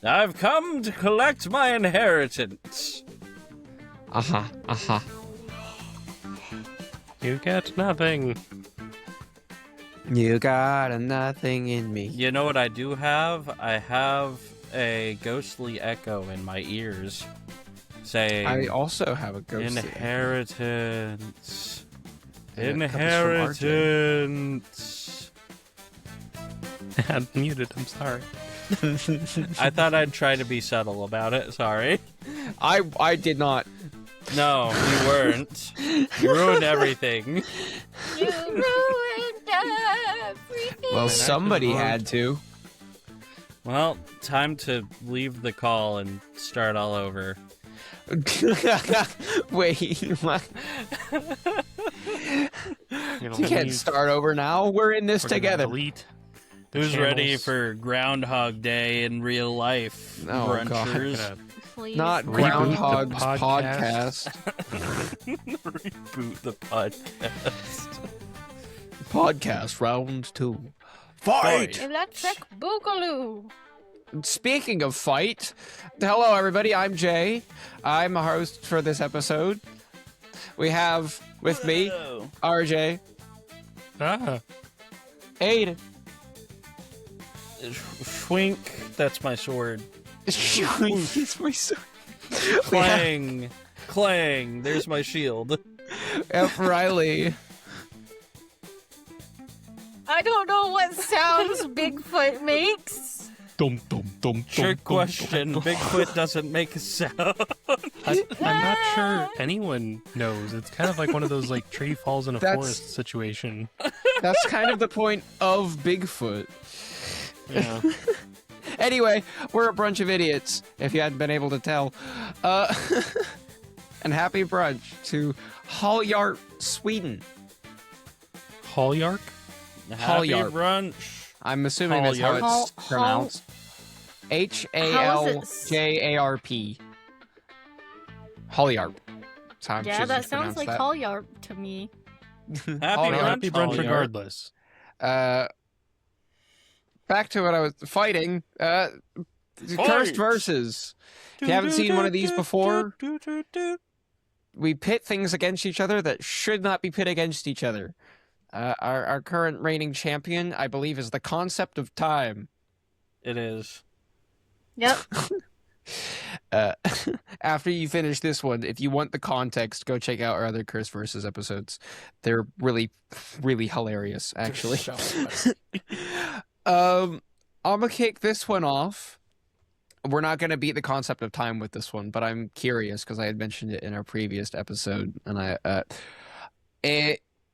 I've come to collect my inheritance. Aha. You get nothing. You got a nothing in me. You know what I do have? I have a ghostly echo in my ears saying, I also have a ghost. inheritance. And that comes from Inheritance. I'm muted, I'm sorry. I thought I'd try to be subtle about it. Sorry. I did not. No, you weren't. You ruined everything. You ruined everything. Well, somebody had to. Well, time to leave the call and start all over. Wait, what? You You can't start over now. We're in this together. Delete the Who's ready channels. for Groundhog Day in real life, Oh, brunchers? Gonna Please. Not Reboot Groundhog's the podcast. Reboot the podcast. Podcast round 2. Fight! Electric Boogaloo. Speaking of fight, hello everybody, I'm Jay. I'm a host for this episode. We have with me Hello. RJ, Aiden, Schwink, that's my sword. He's my son. Clang, clang, there's my shield. F. Riley. I don't know what sounds Bigfoot makes. Trick question, Bigfoot doesn't make a sound. I'm not sure anyone knows. It's kind of like one of those like tree falls in a That's- forest situation. That's kind of the point of Bigfoot. Yeah. Anyway, we're a bunch of idiots, if you hadn't been able to tell. And happy brunch to Halyart, Sweden. Hallярk? Happy Halyart. brunch. I'm assuming that's how Halyart. it's pronounced. Haljarp. Halyarp. That's how I'm Yeah, choosing that to sounds pronounce like that. Halyarp to me. Happy Happy brunch, Happy brunch Halyart. regardless. Back to what I was fighting. Cursed verses. If you haven't seen one of these before, we pit things against each other that should not be pit against each other. Our current reigning champion, I believe, is the concept of time. It is. Yep. After you finish this one, if you want the context, go check out our other Curse Versus episodes. They're really, really hilarious, actually. I'm gonna kick this one off. We're not gonna beat the concept of time with this one, but I'm curious because I had mentioned it in our previous episode, and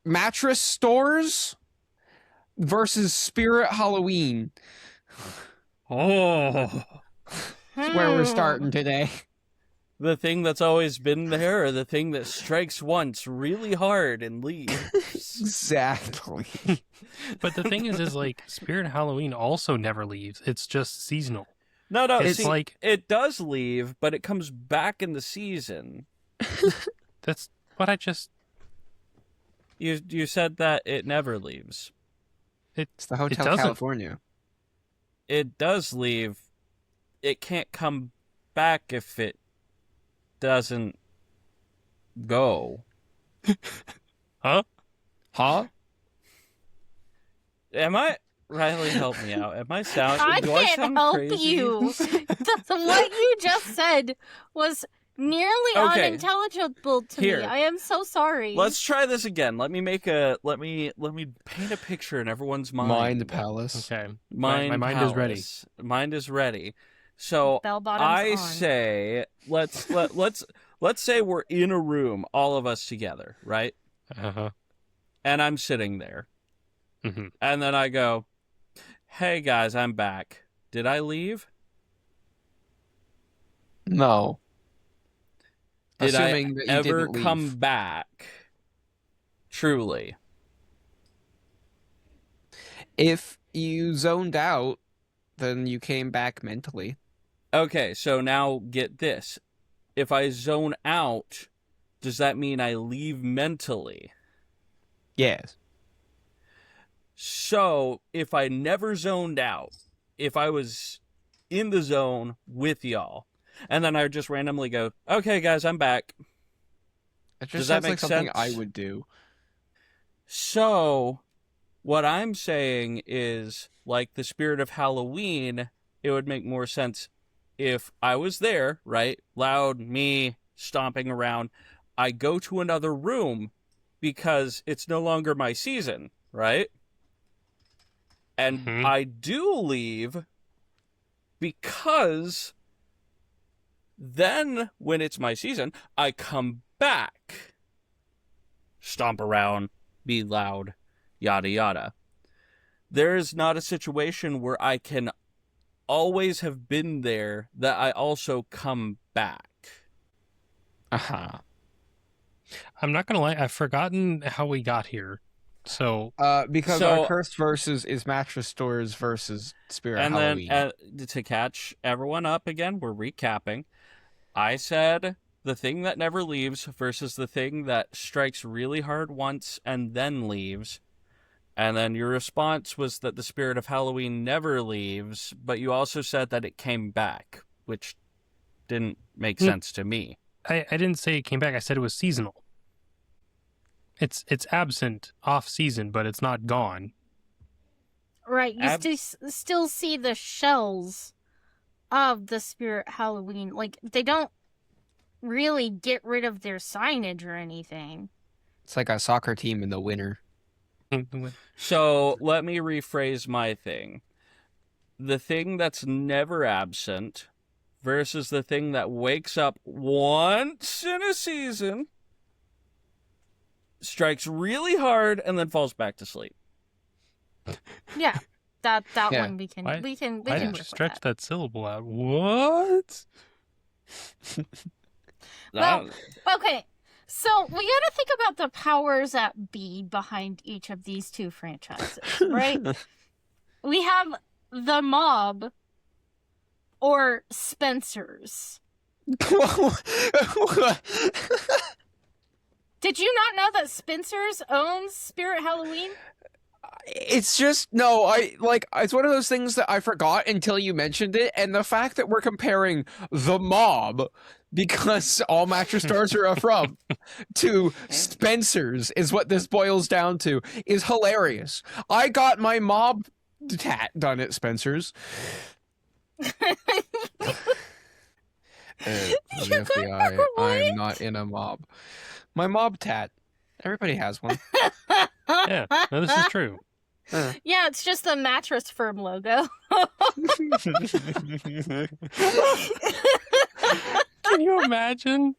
mattress stores versus Spirit Halloween. Oh. That's where we're starting today. The thing that's always been there, or the thing that strikes once really hard and leaves. Exactly. But the thing is like Spirit Halloween also never leaves. It's just seasonal. No, It's see, like- it does leave, but it comes back in the season. That's what I just. You said that it never leaves. It's the Hotel doesn't. California. It does leave. It can't come back if it doesn't go. Huh? Huh? Am I? Riley, help me out. Am I sound? I do can't sound help crazy? you. What you just said was nearly Okay. unintelligible to Here. me. I am so sorry. Let's try this again. Let me paint a picture in everyone's mind. Mind Palace. Okay. Mind my mind is ready. palace. Mind is ready. So Bell bottoms I on. say let's say we're in a room, all of us together, right? Uh-huh. And I'm sitting there. Mhm. And then I go, "Hey guys, I'm back. Did I leave? No. Did Assuming I that you ever didn't leave. come back? Truly." If you zoned out, then you came back mentally. Okay, so now get this. If I zone out, does that mean I leave mentally? Yes. So, if I never zoned out, if I was in the zone with y'all. And then I would just randomly go, okay, guys, I'm back. It just Does that sounds make like something sense? I would do. So, what I'm saying is, like the spirit of Halloween, it would make more sense if I was there, right? Loud, me stomping around. I go to another room because it's no longer my season, right? And Mhm. I do leave because then when it's my season, I come back, stomp around, be loud, yada yada. There is not a situation where I can always have been there that I also come back. Uh-huh. I'm not gonna lie, I've forgotten how we got here. So Because So- our cursed versus is mattress stores versus Spirit And Halloween. then to catch everyone up again, we're recapping. I said the thing that never leaves versus the thing that strikes really hard once and then leaves. And then your response was that the spirit of Halloween never leaves, but you also said that it came back, which didn't make sense to me. I didn't say it came back. I said it was seasonal. It's absent off season, but it's not gone. Right, you Ab- still see the shells of the Spirit Halloween. Like, they don't really get rid of their signage or anything. It's like a soccer team in the winter. So let me rephrase my thing. The thing that's never absent versus the thing that wakes up once in a season, strikes really hard, and then falls back to sleep. Yeah, that Yeah. one we can Why- we can Why work did you with stretch that. that syllable out? What? Well, okay, so we gotta think about the powers that be behind each of these two franchises, right? We have the Mob or Spencer's. Did you not know that Spencer's owns Spirit Halloween? It's just no, it's one of those things that I forgot until you mentioned it, and the fact that we're comparing the Mob, because all mattress stores are from, to Spencer's is what this boils down to, is hilarious. I got my Mob tat done at Spencer's. For the FBI, I'm not in a mob. My Mob tat. Everybody has one. Yeah, no, this is true. Yeah, it's just the mattress firm logo. Can you imagine?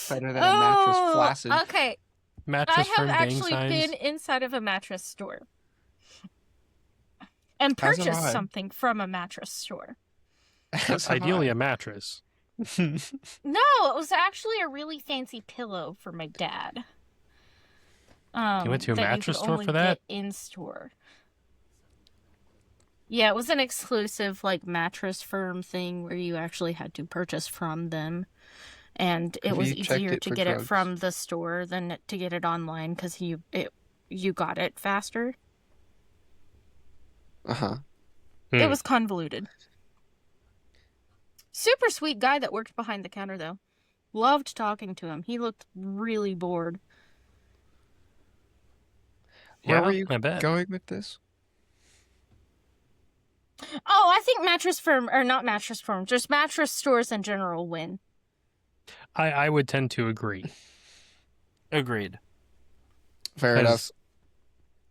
Better than a mattress flaccid. Okay, Mattress I have firm gang actually signs. been inside of a mattress store and As have purchased I. something from a mattress store. As have Ideally, I. a mattress. No, it was actually a really fancy pillow for my dad. You went to a that mattress you could store only for that? get in store. Yeah, it was an exclusive like mattress firm thing where you actually had to purchase from them, and it Have was you checked easier it to for get it drugs? from the store than to get it online because you got it faster. Uh-huh. It was convoluted. Super sweet guy that worked behind the counter though. Loved talking to him. He looked really bored. Where Yeah, were you I bet. going with this? Oh, I think mattress firm or not mattress firm, just mattress stores in general win. I would tend to agree. Agreed. Fair enough. 'Cause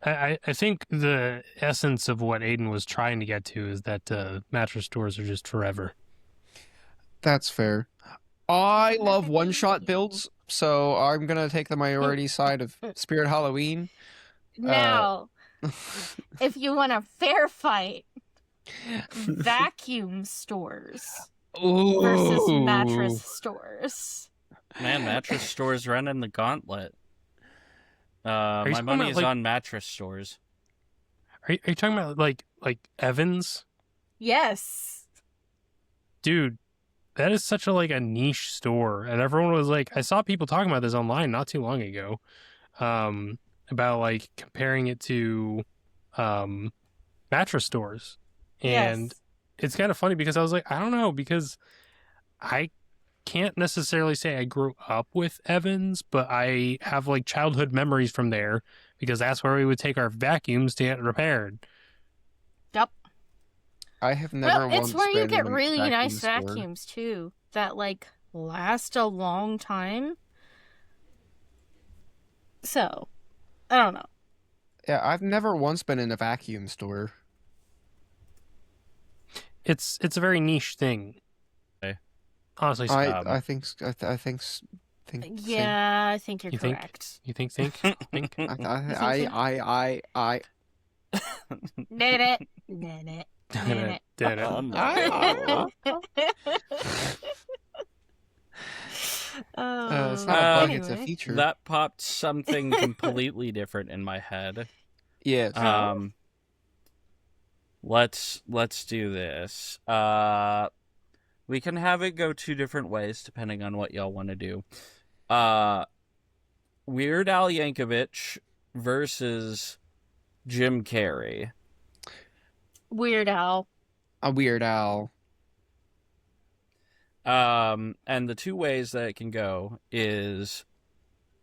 I think the essence of what Aiden was trying to get to is that mattress stores are just forever. That's fair. I love one-shot builds, so I'm gonna take the minority side of Spirit Halloween. Now, if you want a fair fight, vacuum stores versus Ooh. mattress stores. Man, mattress stores running the gauntlet. you My talking money about, is like- on mattress stores. Are you talking about like Evans? Yes. Dude, that is such a niche store, and everyone was like, I saw people talking about this online not too long ago, about comparing it to mattress stores, and Yes. it's kind of funny because I was like, I don't know, because I can't necessarily say I grew up with Evans, but I have like childhood memories from there because that's where we would take our vacuums to get repaired. Yep. I have Well, never it's once where you been get in a really vacuum nice store. vacuums too that like last a long time. So, I don't know. Yeah, I've never once been in a vacuum store. It's a very niche thing. Okay. Honestly, I think same. Yeah, I think you're You think? correct. You think? I Think? Did it. Did it. Did Did it. Oh, no. It's not a bug, it's a anyway. feature. That popped something completely different in my head. Yes. Let's do this. We can have it go two different ways depending on what y'all want to do. Weird Al Yankovic versus Jim Carrey. Weird Al. A Weird Al. And the two ways that it can go is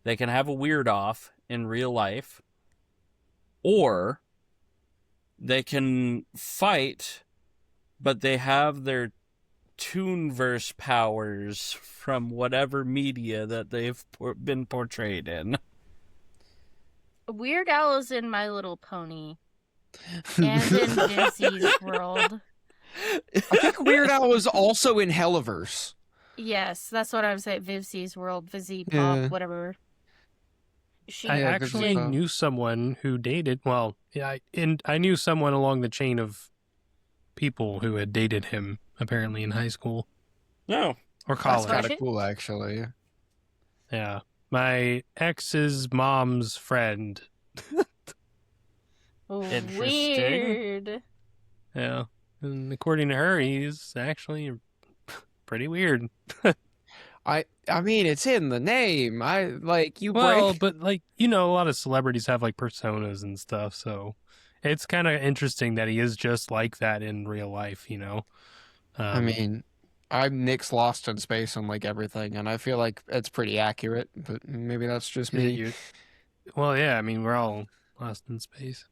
they can have a weird off in real life, or they can fight, but they have their Toonverse powers from whatever media that they've been portrayed in. Weird Al is in My Little Pony. And in Disney's World. I think Weird Al was also in Helliverse. Yes, that's what I was saying. Vivzi's World, Vizzy Pop, Yeah. whatever. I Yeah, actually good stuff. knew someone who dated. Well, yeah, I knew someone along the chain of people who had dated him apparently in high school No. or That's college. kind College. of cool, actually. Yeah, my ex's mom's friend. Interesting. Weird. Yeah, and according to her, he's actually pretty weird. I mean, it's in the name. I like you Well, break. but like a lot of celebrities have like personas and stuff, so it's kind of interesting that he is just like that in real life. I mean, I'm Nick's Lost in Space on like everything, and I feel like it's pretty accurate. But maybe that's just me. well, yeah. I mean, we're all lost in space.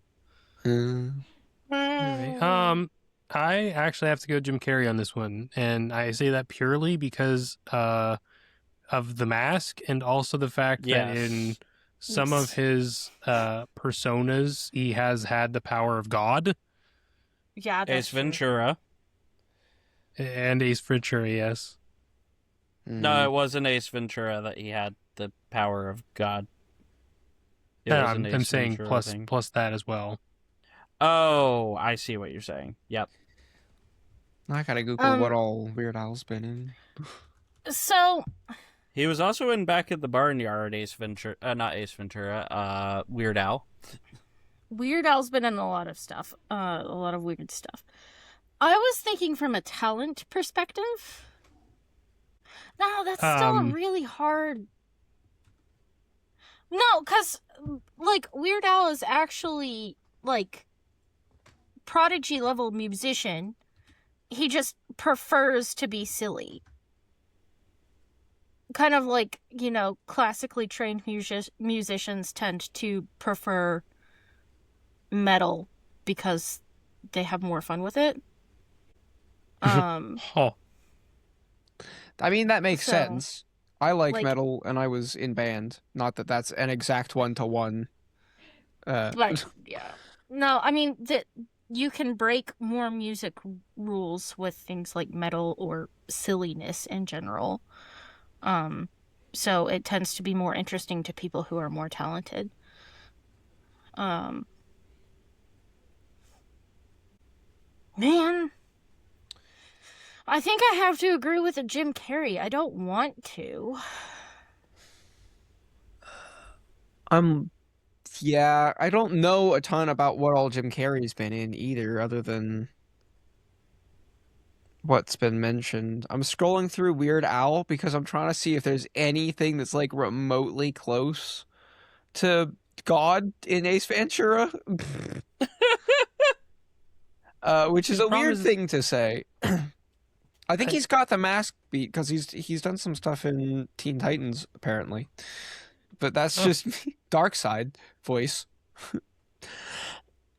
Anyway, I actually have to go Jim Carrey on this one, and I say that purely because of the mask, and also the fact that in Yes. some of his personas, he has had the power of God. Yeah, that's Ace true. Ventura. And Ace Ventura, yes. No, it wasn't Ace Ventura that he had the power of God. It No, was an I'm Ace saying Ventura thing. plus that as well. Oh, I see what you're saying. Yep. I gotta Google what all Weird Al's been in. So, He was also in Back at the Barnyard, Ace Ventura, not Ace Ventura, Weird Al. Weird Al's been in a lot of stuff. A lot of weird stuff. I was thinking from a talent perspective. No, that's still a really hard. No, because, like, Weird Al is actually, like, prodigy level musician. He just prefers to be silly. Kind of like, classically trained musicians tend to prefer metal because they have more fun with it. Oh, I mean, that makes So, sense. I like like- metal, and I was in band. Not that that's an exact one-to-one. But yeah, no, I mean that you can break more music rules with things like metal or silliness in general. So it tends to be more interesting to people who are more talented. Man, I think I have to agree with Jim Carrey. I don't want to. Yeah, I don't know a ton about what all Jim Carrey's been in either, other than what's been mentioned. I'm scrolling through Weird Al because I'm trying to see if there's anything that's like remotely close to God in Ace Ventura. which is The a problem weird is- thing to say. I think he's got the mask beat because he's done some stuff in Teen Titans apparently, but that's just Dark Side voice.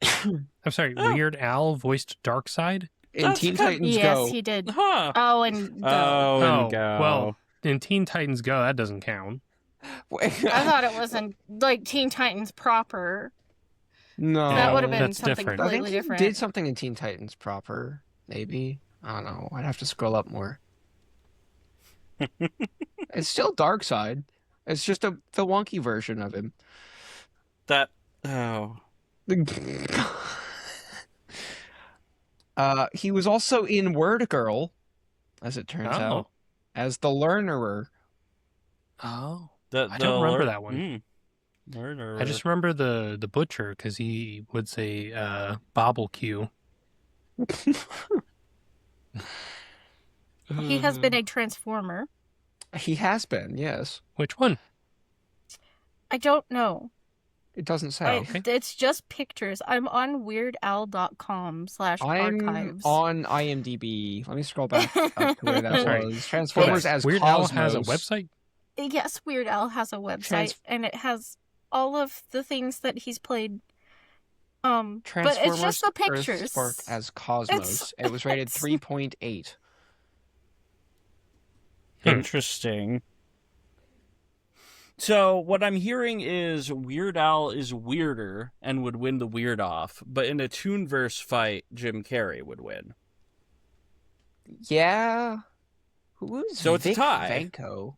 I'm sorry, Oh. Weird Al voiced Darkseid? In That's Teen kind- Titans Yes, Go. he did. Huh. Oh, and Go. Oh, and go. well, in Teen Titans Go, that doesn't count. I thought it wasn't like Teen Titans proper. No, That would have been that's something different. I think completely he different. did something in Teen Titans proper. Maybe, I don't know. I'd have to scroll up more. It's still Dark Side. It's just the wonky version of him. That. Oh. He was also in Word Girl, as it turns Oh. out, as the learnerer. Oh. The, I don't remember lear- that one. Learner. I just remember the butcher because he would say Bobble Q. He has been a Transformer. He has been, yes. Which one? I don't know. It doesn't say. It's just pictures. I'm on I'm weirdal.com/archives. on IMDb. Let me scroll back up to where that Sorry. was. Transformers as Weird Al Cosmos. has a website? Yes, Weird Al has a website, and it has all of the things that he's played. But it's just the pictures. Earthspark as Cosmos. It was rated 3.8. Interesting. So what I'm hearing is Weird Al is weirder and would win the weird off, but in a Toonverse fight, Jim Carrey would win. Yeah. Who's So it's a Vic tie. Vanko?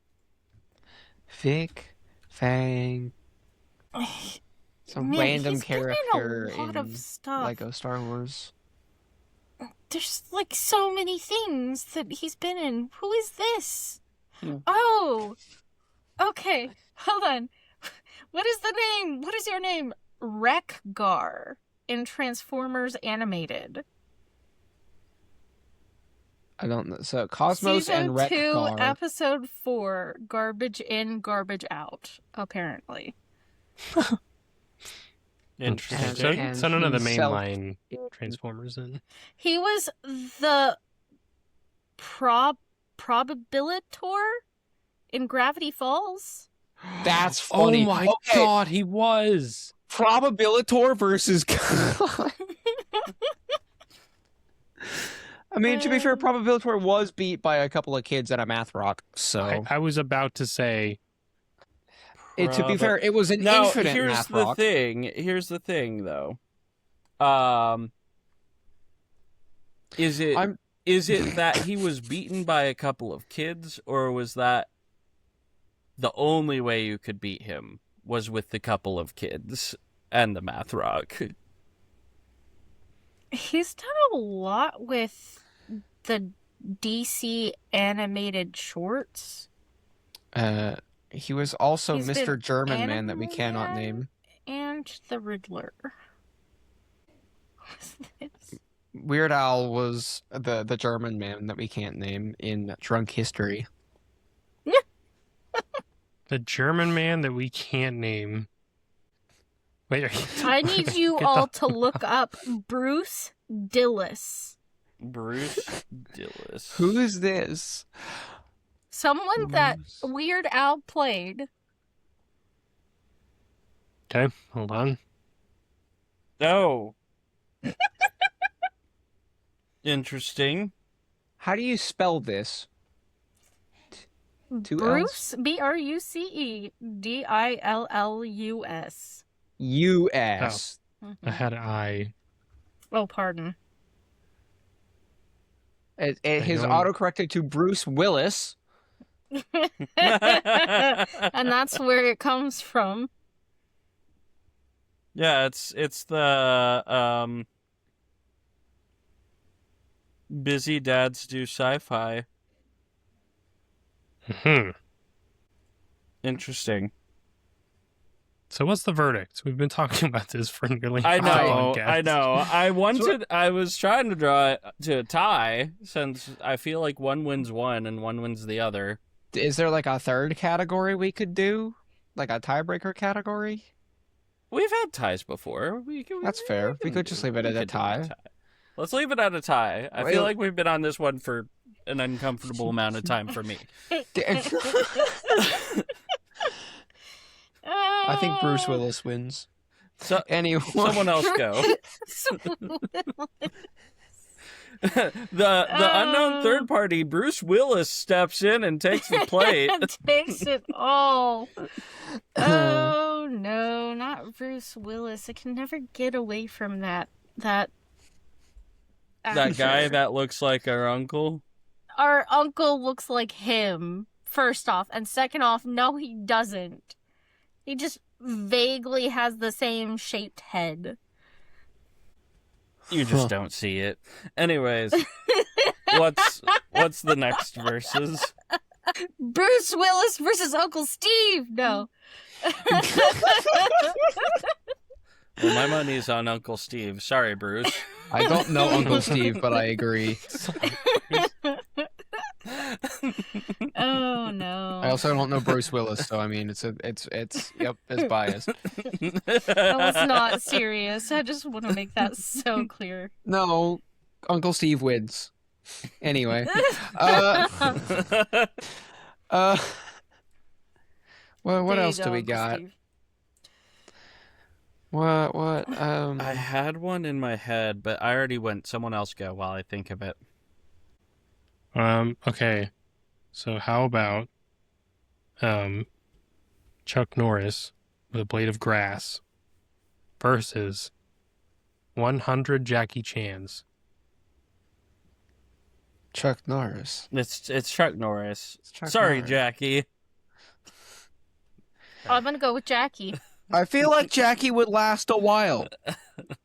Vic Fang. Some Man, random he's been character in a lot of stuff. Lego Star Wars. There's like so many things that he's been in. Who is this? Hmm. Oh, okay. Hold on. What is the name? What is your name? Wreck-Gar in Transformers Animated. I don't know. So Cosmos Season and 2, Wreck-Gar. Episode 4, Garbage In, Garbage Out, apparently. Interesting. And So none of the himself- mainline Transformers in. He was the probabilitor in Gravity Falls. That's funny. Oh my Okay, god, he was! Probabilitor versus. I mean, to be fair, Probabilitor was beat by a couple of kids at a math rock. So, I was about to say, to be fair, it was an No, infinite here's math the rock. thing. Here's the thing, though. Is it I'm- that he was beaten by a couple of kids, or was that the only way you could beat him was with the couple of kids and the math rock? He's done a lot with the DC animated shorts. He was also He's Mr. been German Man that we cannot animated. name. And the Riddler. What's this? Weird Al was the German man that we can't name in Drunk History. the German man that we can't name. Wait, are you... I need you Get all the- to look up Bruce Dillis. Bruce Dillis. Who is this? Someone that Bruce. Weird Al played. Okay, hold on. Oh. Interesting. How do you spell this? Two Bruce, Brucedillus. U.S. I had I. Oh, pardon. His don't- autocorrected to Bruce Willis. And that's where it comes from. Yeah, it's the busy dads do sci-fi. Hmm. Interesting. So what's the verdict? We've been talking about this for nearly I 5 know. podcasts. I know. I was trying to draw it to a tie since I feel like one wins one and one wins the other. Is there like a third category we could do? Like a tiebreaker category? We've had ties before. That's fair. We can could just do- leave it we at a could do tie. Let's leave it at a tie. I feel like we've been on this one for an uncomfortable amount of time for me. I think Bruce Willis wins. So Anyway, someone else go. The unknown third party, Bruce Willis, steps in and takes the plate. Takes it all. Oh no, not Bruce Willis. I can never get away from that That actor. guy that looks like our uncle. Our uncle looks like him, first off, and second off, no he doesn't. He just vaguely has the same shaped head. You just don't see it. Anyways, what's the next versus? Bruce Willis versus Uncle Steve. No. Well, my money's on Uncle Steve. Sorry, Bruce. I don't know Uncle Steve, but I agree. Oh no. I also don't know Bruce Willis, so I mean, it's biased. That was not serious. I just want to make that so clear. No, Uncle Steve wins. Anyway, well, what There you else do go, we Uncle got? Steve. What? I had one in my head, but I already went. Someone else go while I think of it. Okay. So how about Chuck Norris with a blade of grass versus 100 Jackie Chans? Chuck Norris. It's Chuck Norris. It's Chuck Sorry, Norris. Jackie. I'm gonna go with Jackie. I feel like Jackie would last a while.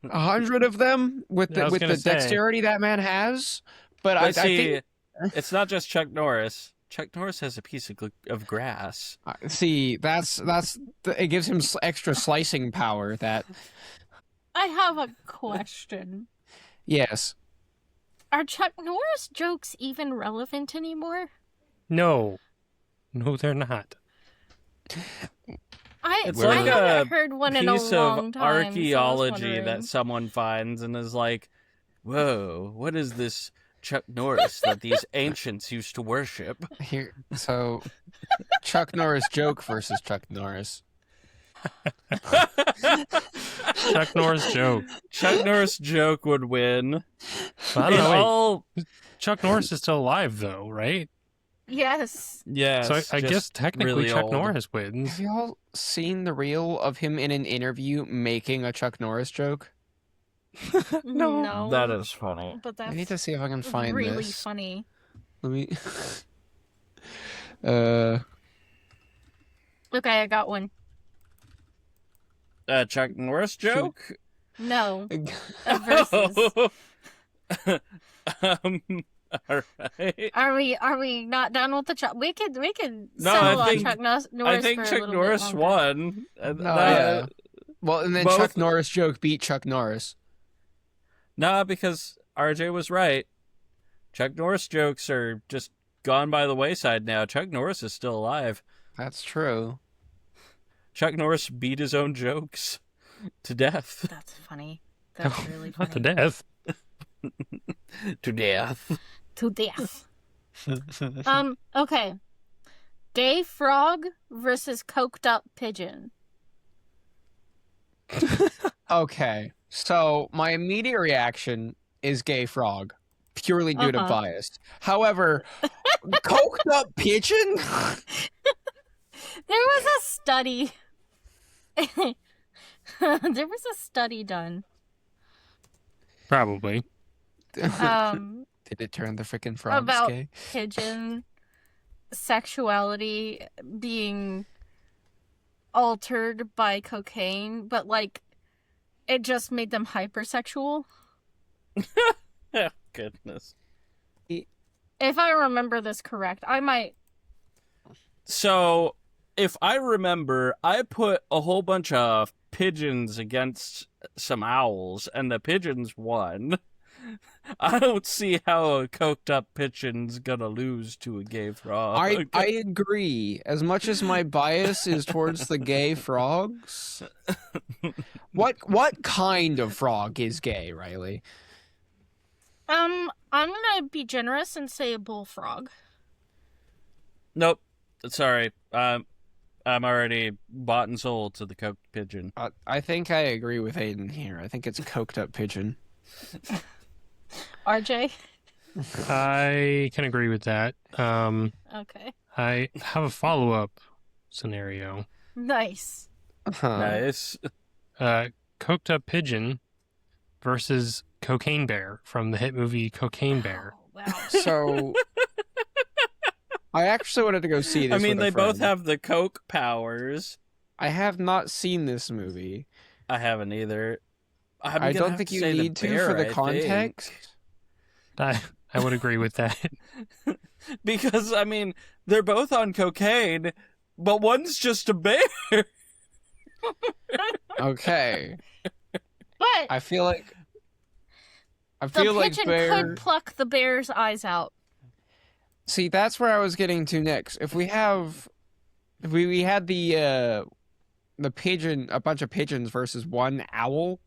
100 of them with I was the gonna say. dexterity that man has. But But I see, think it's not just Chuck Norris. Chuck Norris has a piece of grass. see it gives him extra slicing power. That I have a question. yes. Are Chuck Norris jokes even relevant anymore? No, they're not. It's I like haven't a heard one in a Piece long of time. so I was archaeology wondering. that someone finds and is like, "Whoa, what is this Chuck Norris that these ancients used to worship?" Here, so Chuck Norris joke versus Chuck Norris. Chuck Norris joke. Chuck Norris joke would win. I don't know. Wait, All Chuck Norris is still alive though, right? Yes. yes, So I guess just technically really Chuck old. Norris wins. Have y'all seen the reel of him in an interview making a Chuck Norris joke? No. That is funny. But I that's need to see if I can find really this. funny. Let me. Okay, I got one. Chuck Norris joke. No. A versus. All right. Are we not done with the Chuck? We could No, settle I on think- Chuck Norris. I think for a Chuck little bit Norris longer. won. yeah. Well, and then both- Chuck Norris joke beat Chuck Norris. Nah, because RJ was right. Chuck Norris jokes are just gone by the wayside now. Chuck Norris is still alive. That's true. Chuck Norris beat his own jokes to death. That's funny. That's really Not to funny. death. To death. To death. Okay. Gay frog versus coked up pigeon. Okay, so my immediate reaction is gay frog, purely due to Uh-huh. bias. However, coked up pigeon? There was a study. There was a study done. Probably. Did it turn the freaking frogs About- gay? Pigeon sexuality being altered by cocaine, but like it just made them hypersexual. Oh, goodness. If I remember this correct, I might. So, if I remember, I put a whole bunch of pigeons against some owls, and the pigeons won. I don't see how a coked up pigeon's gonna lose to a gay frog. I agree. As much as my bias is towards the gay frogs, what kind of frog is gay, Riley? I'm gonna be generous and say a bullfrog. Nope. Sorry. I'm already bought and sold to the cooked pigeon. I think I agree with Aiden here. I think it's coked up pigeon. RJ? I can agree with that. Okay. I have a follow-up scenario. Nice. Nice. Coked up pigeon versus cocaine bear from the hit movie Cocaine Bear. Oh, wow. So I actually wanted to go see this. I mean, with a they both friend. have the coke powers. I have not seen this movie. I haven't either. I don't think you need to for the context. I would agree with that. Because, I mean, they're both on cocaine, but one's just a bear. Okay. But I feel like the like pigeon bear. could pluck the bear's eyes out. See, that's where I was getting to next. If we had the pigeon, a bunch of pigeons versus one owl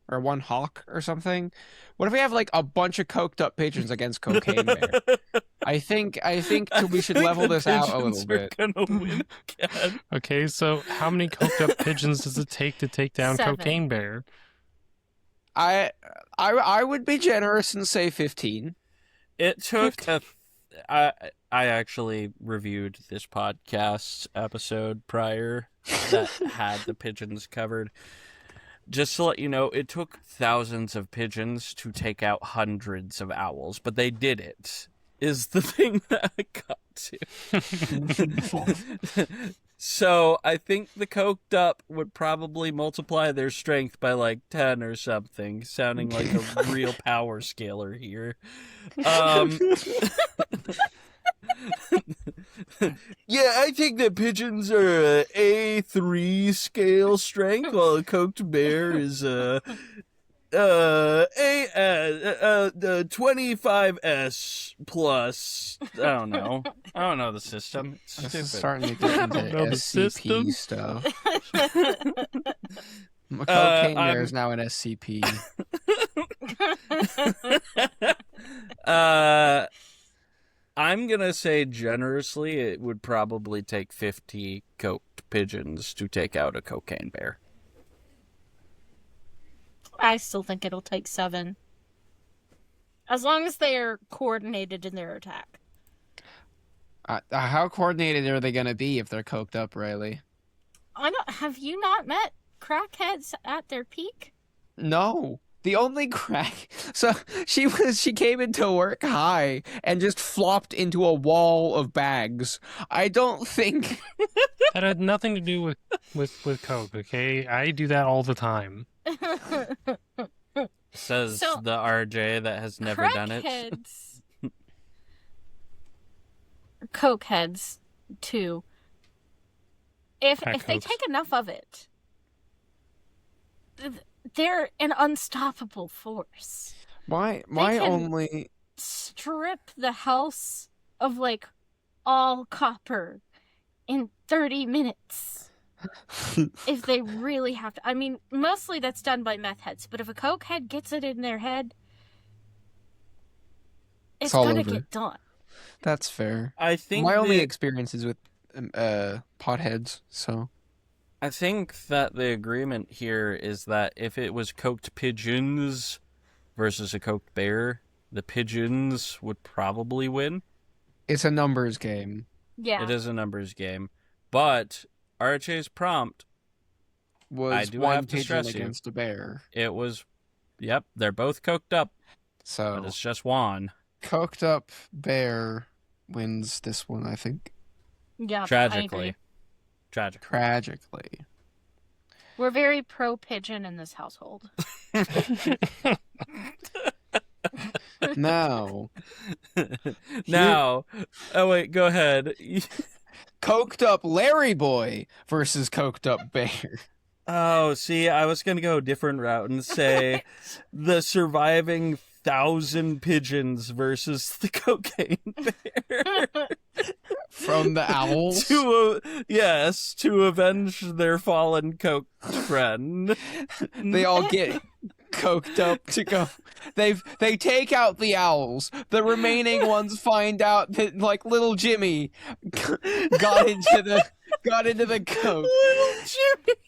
or one hawk or something. What if we have like a bunch of coked up pigeons against Cocaine Bear? I think we should level this out a little bit. Gonna win again. Okay, so how many coked up pigeons does it take to take down 7. Cocaine Bear? I would be generous and say 15. It took I actually reviewed this podcast episode prior that had the pigeons covered. Just to let you know, it took thousands of pigeons to take out hundreds of owls, but they did it, is the thing that I got to. So I think the coked up would probably multiply their strength by like 10 or something, sounding like a real power scaler here. Yeah, I think that pigeons are A3 scale strength, while a coked bear is A 25S plus. I don't know the system. It's This stupid. is starting to get into know the SCP system. stuff. Cocaine Bear I'm- is now an SCP. I'm gonna say generously, it would probably take 50 coked pigeons to take out a cocaine bear. I still think it'll take 7. As long as they're coordinated in their attack. How coordinated are they going to be if they're coked up, Riley? Have you not met crackheads at their peak? No. The only crack. So she came into work high and just flopped into a wall of bags. I don't think. That had nothing to do with coke, okay? I do that all the time. Says So, the RJ that has never done it. Crackheads. Cokeheads, too. If they Cokes. take enough of it, they're an unstoppable force. My can- only. Strip the house of, like, all copper in 30 minutes. If they really have to. I mean, mostly that's done by meth heads, but if a coke head gets it in their head, it's all gonna over. get done. That's fair. I think My only the- experience is with potheads, so. I think that the agreement here is that if it was coked pigeons versus a coked bear, the pigeons would probably win. It's a numbers game. Yeah. It is a numbers game. But RHA's prompt, I Was do one have to pigeon stress you. against a bear. it was, yep, they're both coked up, So but it's just one. coked up bear wins this one, I think. Yeah. I Tragically. agree. Tragically. We're very pro pigeon in this household. Now, Now, oh wait, go ahead. coked up Larry Boy versus coked up bear. Oh, see, I was going to go a different route and say the surviving 1,000 pigeons versus the cocaine bear. From the owls. to avenge their fallen coke friend. They all get coked up to go. They take out the owls. The remaining ones find out that like little Jimmy got into the coke. Little Jimmy.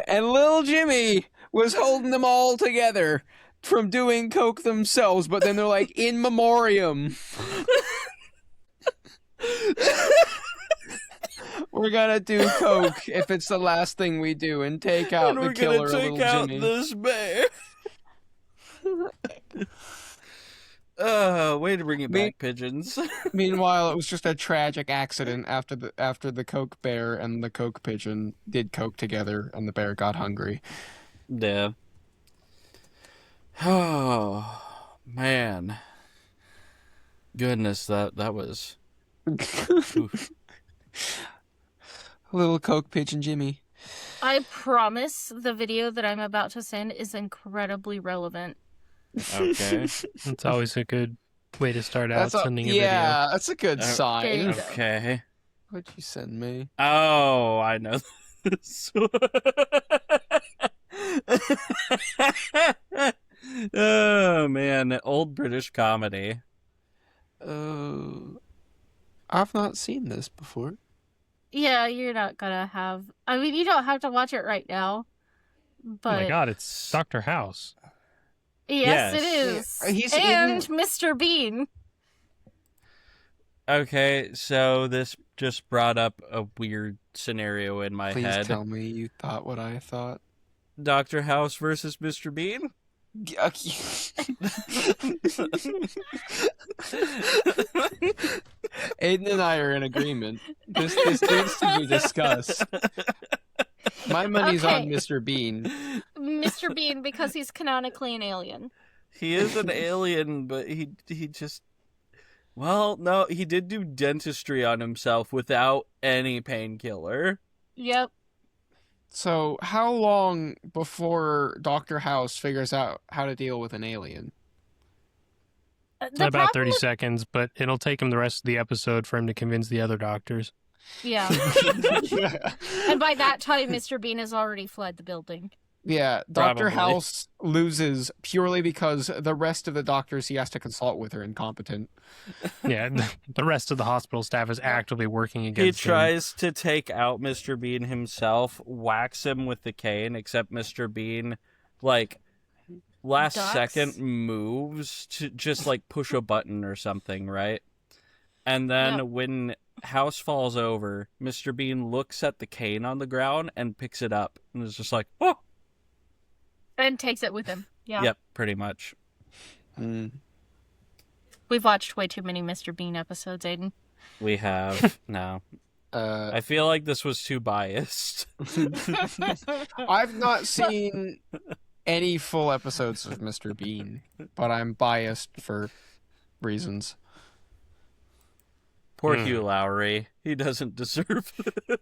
And little Jimmy was holding them all together from doing coke themselves, but then they're like, in memoriam. We're gonna do coke if it's the last thing we do and take out And the we're killer gonna of take little out Jimmy. this bear. Way to bring it back, pigeons. Meanwhile, it was just a tragic accident after the coke bear and the coke pigeon did coke together and the bear got hungry. Yeah. Oh man. Goodness, that was. Oof. Little coke pigeon Jimmy. I promise the video that I'm about to send is incredibly relevant. Okay. It's always a good way to start out sending a video. Yeah, that's a good There you sign. go. Okay. What'd you send me? Oh, I know this. Oh man, old British comedy. I've not seen this before. Yeah, you're not gonna have. I mean, you don't have to watch it right now. Oh But my god, it's Dr. House. yes, Yes. it is. Yeah, he's and in- Mr. Bean. Okay, so this just brought up a weird scenario in my Please head. tell me you thought what I thought. Dr. House versus Mr. Bean? Aiden and I are in agreement. This needs to be discussed. My money's on Okay. Mr. Bean. Mr. Bean, because he's canonically an alien. He is an alien, but he just... Well, no, he did do dentistry on himself without any painkiller. Yep. So, how long before Dr. House figures out how to deal with an alien? The About problem 30 seconds, but it'll take him the rest of the episode for him to convince the other doctors. Yeah. And by that time, Mr. Bean has already fled the building. Yeah, Dr. Probably. House loses purely because the rest of the doctors he has to consult with are incompetent. Yeah, the rest of the hospital staff is actively working He against him. tries to take out Mr. Bean himself, whacks him with the cane, except Mr. Bean, like, last Ducks? second moves to just, like, push a button or something, right? And then Yep. when House falls over, Mr. Bean looks at the cane on the ground and picks it up and is just like, oh! And takes it with him. Yeah. Yep, pretty much. Mm. We've watched way too many Mr. Bean episodes, Aiden. We have now. Uh, I feel like this was too biased. I've not seen any full episodes of Mr. Bean, but I'm biased for reasons. Poor Hugh Lowry. He doesn't deserve it.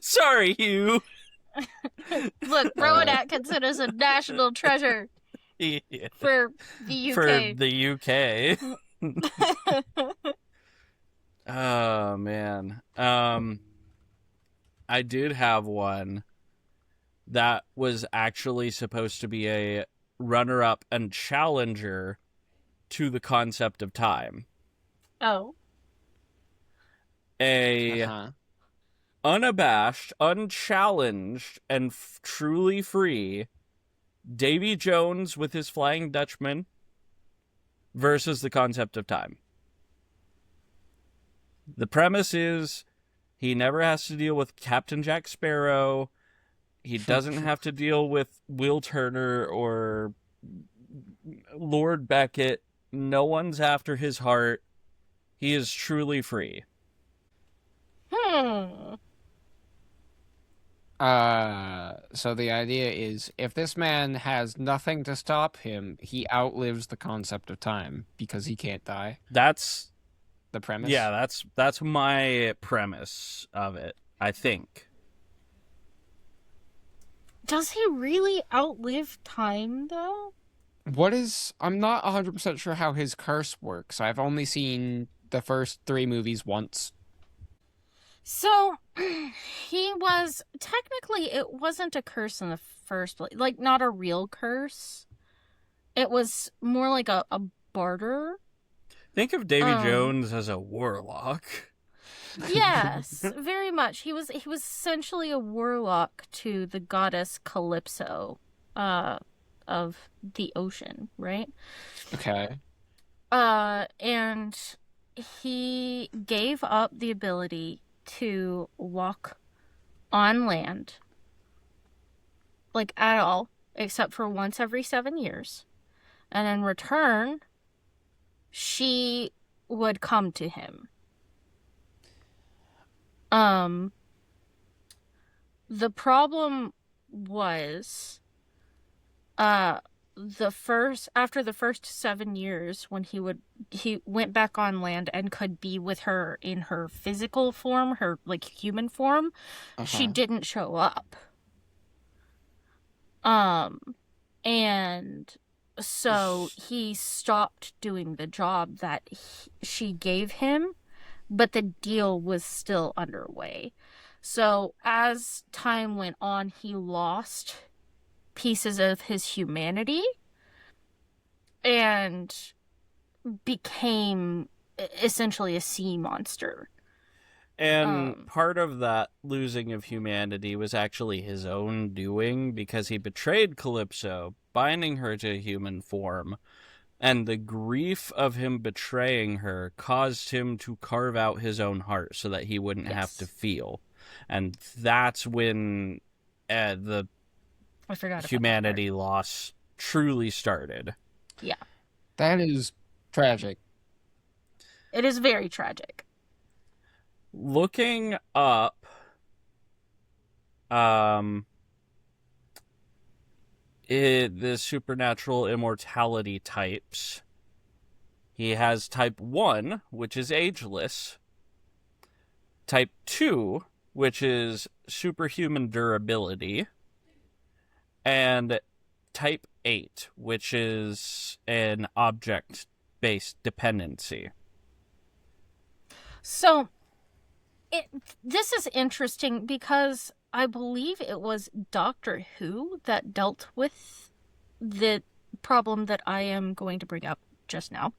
Sorry, Hugh. Look, Rowan Atkinson is a national treasure Yeah. for the UK. For the UK. Oh man. I did have one that was actually supposed to be a runner-up and challenger to the concept of time. Oh. A Uh-huh. unabashed, unchallenged, and truly free Davy Jones with his Flying Dutchman versus the concept of time. The premise is he never has to deal with Captain Jack Sparrow. He doesn't have to deal with Will Turner or Lord Beckett. No one's after his heart. He is truly free. So the idea is if this man has nothing to stop him, he outlives the concept of time because he can't die. That's The premise? yeah, that's my premise of it, I think. Does he really outlive time, though? I'm not 100% sure how his curse works. I've only seen the first 3 movies once. So he was technically it wasn't a curse in the first place, like not a real curse. It was more like a barter. Think of Davy Um, Jones as a warlock. yes, very much. He was essentially a warlock to the goddess Calypso, uh, of the ocean, right? Okay. And he gave up the ability to walk on land, like at all, except for once every 7 years. And in return, she would come to him. Um, the problem was, uh, after the first 7 years, when he went back on land and could be with her in her physical form, her like human form, she Uh-huh. didn't show up. And so he stopped doing the job that she gave him, but the deal was still underway. So as time went on, he lost pieces of his humanity and became essentially a sea monster. And part of that losing of humanity was actually his own doing because he betrayed Calypso, binding her to human form. And the grief of him betraying her caused him to carve out his own heart so that he wouldn't have to Yes. feel. And that's when the I forgot about that humanity loss truly started. part. Yeah. That is tragic. It is very tragic. Looking up the supernatural immortality types, he has type 1, which is ageless, type 2, which is superhuman durability, and type 8, which is an object-based dependency. So this is interesting because I believe it was Doctor Who that dealt with the problem that I am going to bring up just now.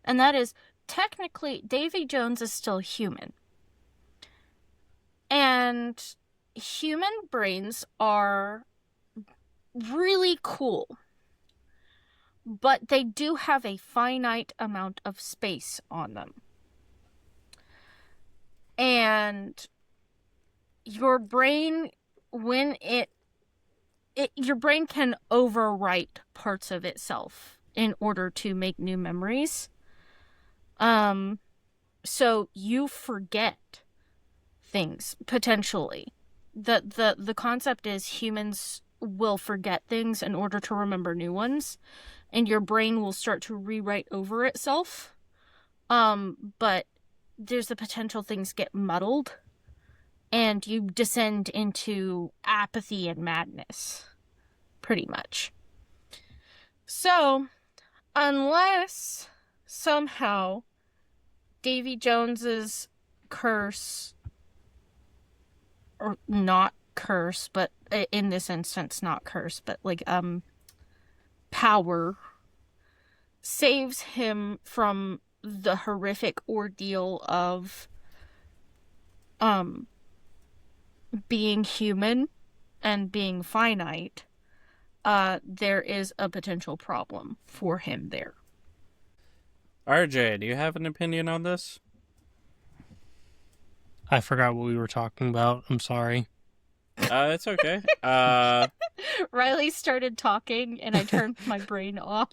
And that is, technically, Davy Jones is still human. And human brains are really cool. But they do have a finite amount of space on them. And your brain, when your brain can overwrite parts of itself in order to make new memories. So you forget things potentially. The concept is humans will forget things in order to remember new ones, and your brain will start to rewrite over itself. But there's the potential things get muddled and you descend into apathy and madness, pretty much. So, unless somehow Davy Jones's curse, or not curse, but in this instance, not curse, but like, power saves him from the horrific ordeal of being human and being finite, there is a potential problem for him there. RJ, do you have an opinion on this? I forgot what we were talking about. I'm sorry. It's okay. Riley started talking and I turned my brain off.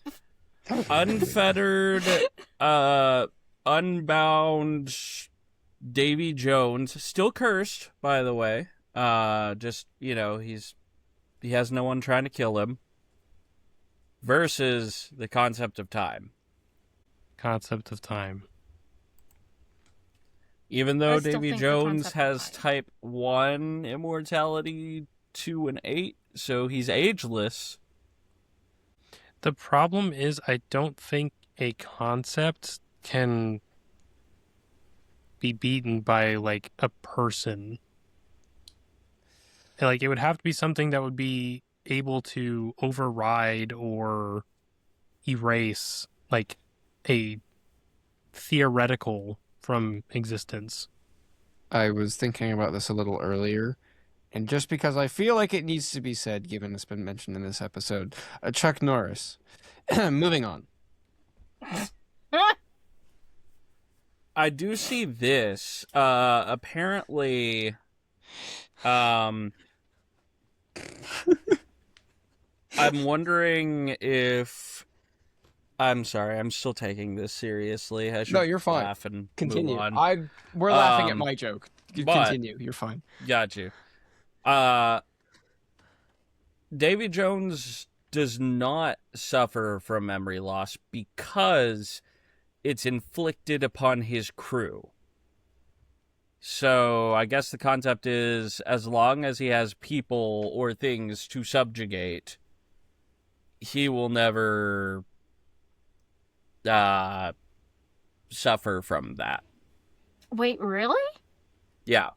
Unfettered, unbound Davy Jones, still cursed, by the way. Just, he has no one trying to kill him. Versus the concept of time. Concept of time. Even though I still Davy think the Jones concept of has time. type 1 immortality, 2 and 8, so he's ageless. The problem is I don't think a concept can be beaten by like a person. Like it would have to be something that would be able to override or erase like a theoretical from existence. I was thinking about this a little earlier, and just because I feel like it needs to be said, given it's been mentioned in this episode, Chuck Norris. Moving on. I do see this. Apparently, I'm wondering if. I'm sorry, I'm still taking this seriously. I should No, you're fine. laugh and Continue. move on. We're laughing at my joke. but- Continue. You're fine. Got you. Davy Jones does not suffer from memory loss because it's inflicted upon his crew. So I guess the concept is as long as he has people or things to subjugate, he will never suffer from that. Wait, really? Yeah.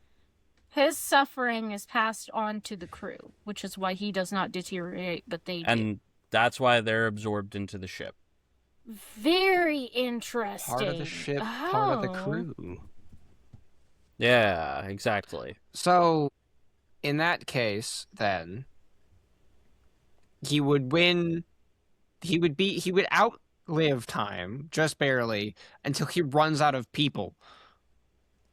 His suffering is passed on to the crew, which is why he does not deteriorate, but they do. And that's why they're absorbed into the ship. Very interesting. Part of the ship, part of the Oh. crew. Yeah, exactly. So, in that case, then, he would win. He would outlive time, just barely, until he runs out of people.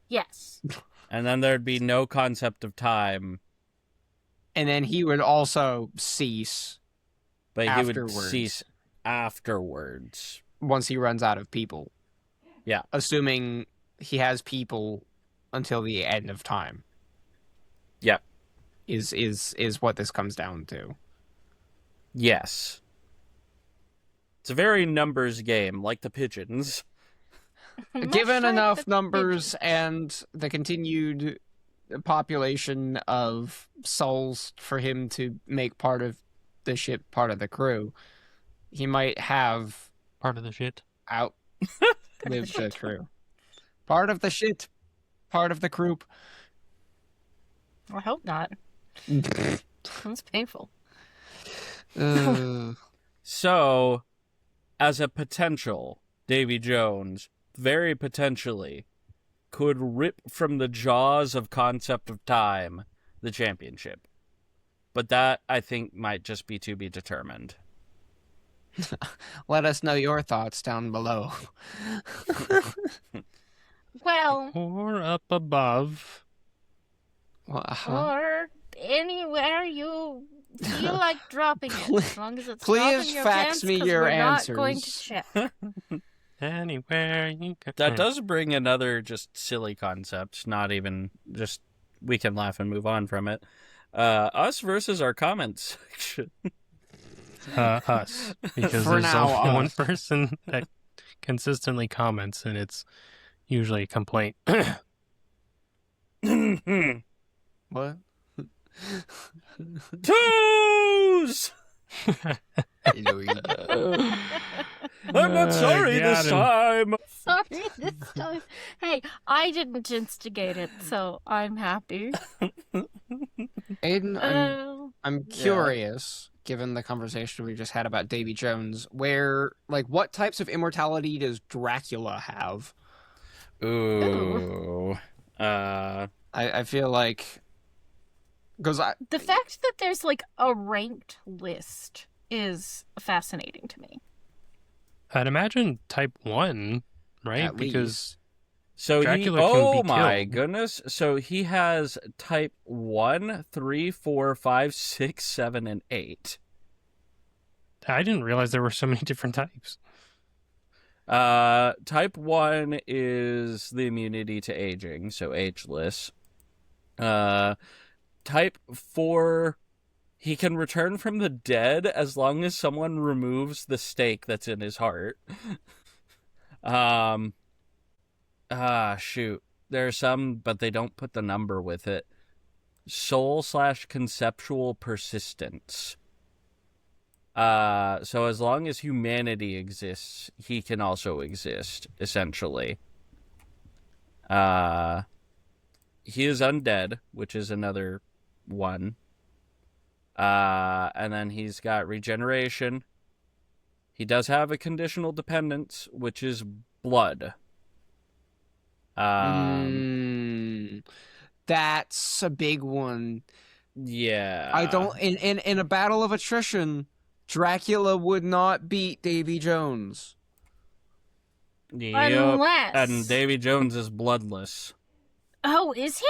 Yes. And then there'd be no concept of time, And then he would also cease but he would Afterwards. cease afterwards. once he runs out of people. Yeah. Assuming he has people until the end of time. Yep. Is what this comes down to. Yes. It's a very numbers game, like the pigeons. Given Much like enough the numbers pigeons. and the continued population of souls for him to make part of the ship, part of the crew, he might have Part of the shit. outlived the crew. Part of the shit, part of the group. I hope not. Sounds painful. So, as a potential, Davy Jones, very potentially, could rip from the jaws of concept of time the championship. But that, I think, might just be to be determined. Let us know your thoughts down below. Well, Or up above. or anywhere you feel like dropping it, as long as it's not Please in your fax pants, me 'cause your we're not going to answers. check. Anywhere you go. That does bring another just silly concept, not even just we can laugh and move on from it. Us versus our comments section. Us. Because For there's now, only one us. person that consistently comments, and it's usually a complaint. What? Toes! I'm not sorry got this him. time. Sorry this time. Hey, I didn't instigate it, so I'm happy. Aiden, Oh. I'm curious, given the conversation we just had about Davy Jones, what types of immortality does Dracula have? Ooh. I feel like, because The fact that there's like a ranked list is fascinating to me. I'd imagine type 1, right? at Because least, So Dracula he, can oh be my killed. goodness. So he has type 1, 3, 4, 5, 6, 7, and 8. I didn't realize there were so many different types. Type 1 is the immunity to aging, so ageless. Type 4, he can return from the dead as long as someone removes the stake that's in his heart. Shoot. There are some, but they don't put the number with it. Soul/conceptual persistence. So as long as humanity exists, he can also exist, essentially. He is undead, which is another one. And then he's got regeneration. He does have a conditional dependence, which is blood. That's a big one. Yeah. I don't in a battle of attrition, Dracula would not beat Davy Jones. Yep. Unless... And Davy Jones is bloodless. Oh, is he?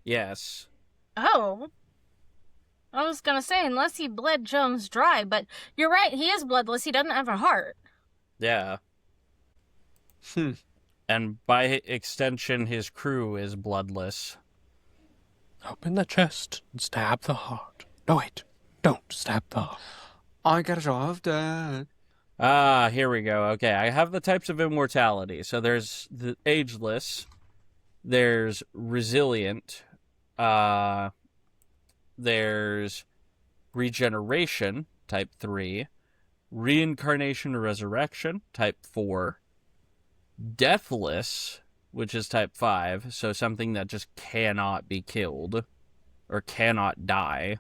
Yes. Oh. I was gonna say, unless he bled Jones dry, but you're right, he is bloodless. He doesn't have a heart. Yeah. And by extension, his crew is bloodless. Open the chest and stab the heart. No, wait. Don't stab the heart. I got a job done. Here we go. Okay, I have the types of immortality. So there's the ageless, there's resilient, there's regeneration, type 3, reincarnation or resurrection, type 4, deathless, which is type 5, so something that just cannot be killed or cannot die.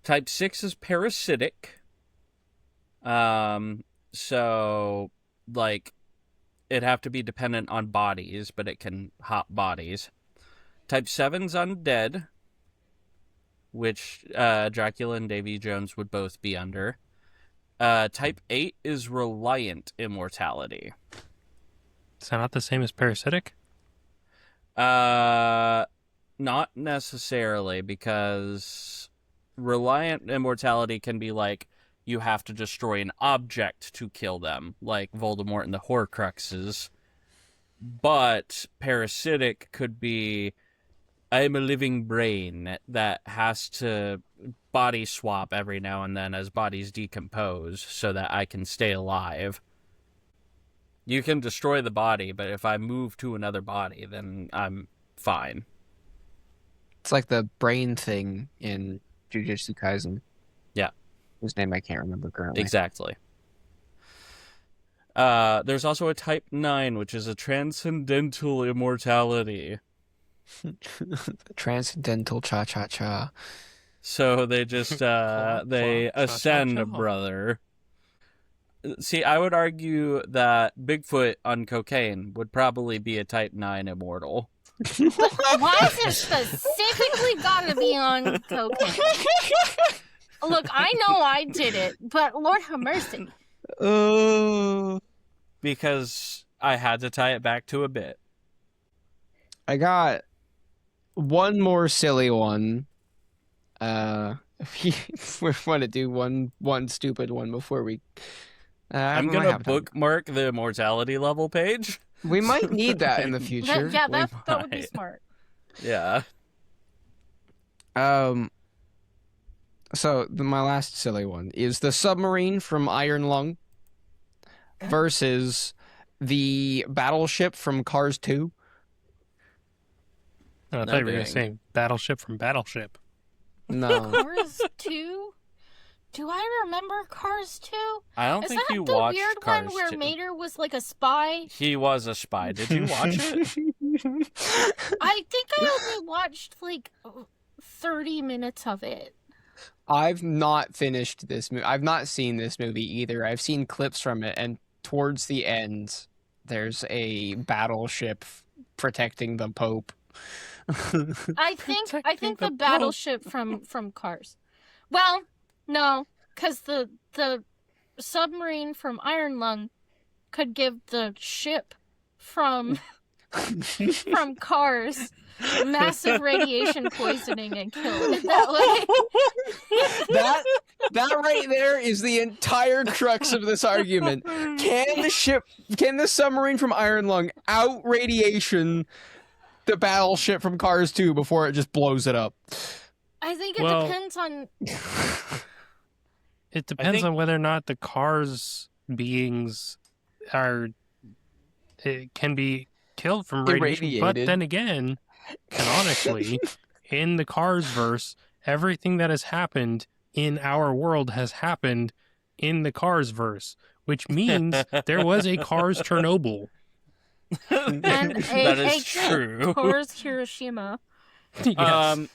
Type 6 is parasitic. So, like, it'd have to be dependent on bodies, but it can hop bodies. Type 7's undead, which Dracula and Davy Jones would both be under. Type 8 is reliant immortality. Is that not the same as parasitic? Not necessarily, because reliant immortality can be like, you have to destroy an object to kill them, like Voldemort and the Horcruxes. But parasitic could be, I'm a living brain that has to body swap every now and then as bodies decompose so that I can stay alive. You can destroy the body, but if I move to another body, then I'm fine. It's like the brain thing in Jujutsu Kaisen. Yeah. Whose name I can't remember currently. Exactly. There's also a type 9, which is a transcendental immortality. Transcendental cha-cha-cha. So they just, they ascend, brother. See, I would argue that Bigfoot on cocaine would probably be a type 9 immortal. Why is it specifically gotta be on cocaine? Look, I know I did it, but Lord have mercy. Because I had to tie it back to a bit. I got one more silly one. If we want to do one stupid one before we... I'm going to bookmark the immortality level page. We might need that in the future. That would be smart. Yeah. So my last silly one is the submarine from Iron Lung versus the battleship from Cars 2. Oh, I thought you were going to say battleship from Battleship. No. Cars 2? Do I remember Cars 2? I don't Is think that you the watched weird Cars one where 2. Mater was like a spy? He was a spy. Did you watch it? I think I only watched like 30 minutes of it. I've not finished this movie. I've not seen this movie either. I've seen clips from it, and towards the end, there's a battleship protecting the Pope. I think the battleship from Cars. Well, no, because the submarine from Iron Lung could give the ship from Cars massive radiation poisoning and kill it that way. That right there is the entire crux of this argument. Can the submarine from Iron Lung out radiation the battleship from Cars 2 before it just blows it up? I think it depends on... It depends on whether or not the Cars beings can be killed from radiation. But then again, canonically, in the Cars verse, everything that has happened in our world has happened in the Cars verse, which means there was a Cars Chernobyl. And That is true. Towards Hiroshima. Yes.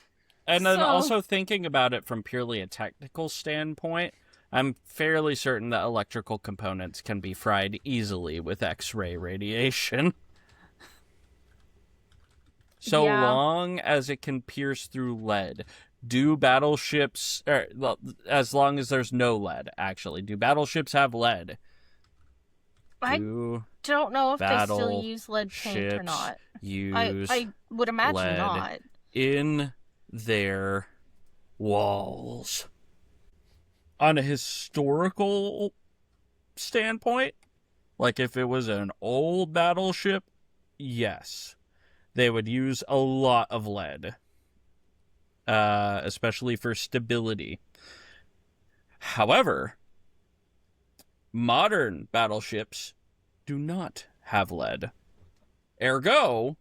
And then So- also thinking about it from purely a technical standpoint, I'm fairly certain that electrical components can be fried easily with X-ray radiation. So Yeah. long as it can pierce through lead. Do battleships, well, as long as there's no lead, actually. Do battleships have lead? I Do don't know if they still battle use lead paint or ships not. use I would imagine lead. not. in their walls? On a historical standpoint, like if it was an old battleship, yes, they would use a lot of lead, especially for stability. However, modern battleships do not have lead. Ergo,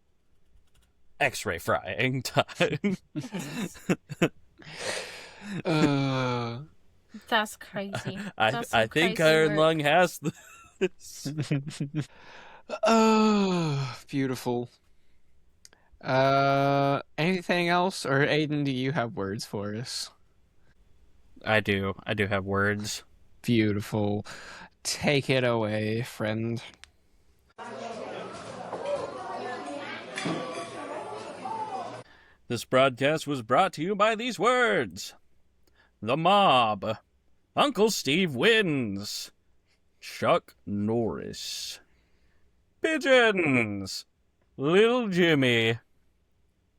X-ray frying time. That's crazy. I That's some think crazy Iron work. Lung has this. Oh, beautiful. Anything else? Or Aiden, do you have words for us? I do have words. Beautiful. Take it away, friend. This broadcast was brought to you by these words. The Mob. Uncle Steve wins. Chuck Norris. Pigeons. Little Jimmy.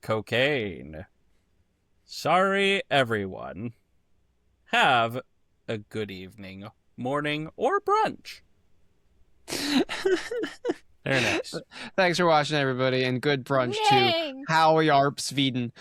Cocaine. Sorry, everyone. Have a good evening, morning, or brunch. Very nice. Thanks for watching, everybody, and good brunch to Yay! How Yarp Sweden.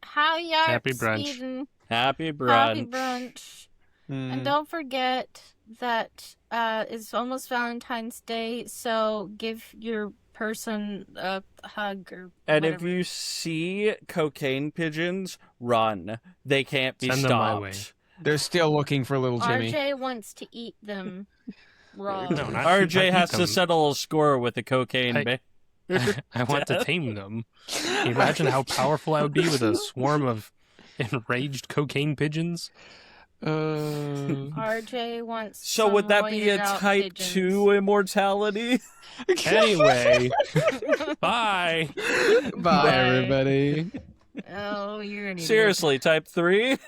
How yarp Happy brunch. Sweden. Happy Happy brunch. brunch. Mm. And don't forget that it's almost Valentine's Day, so give your person a hug or And whatever. if you see cocaine pigeons, run. They can't be Send them my way. stopped. They're still looking for little Jimmy. RJ wants to eat them raw. No, not RJ not has eat to them. settle a score with the cocaine. I- I want to tame them. Can you imagine how powerful I would be with a swarm of enraged cocaine pigeons? RJ wants. So some would that be a roided out type pigeons. 2 immortality? Anyway, bye. Bye, Bye. everybody. Oh, you're an idiot. Seriously, type 3?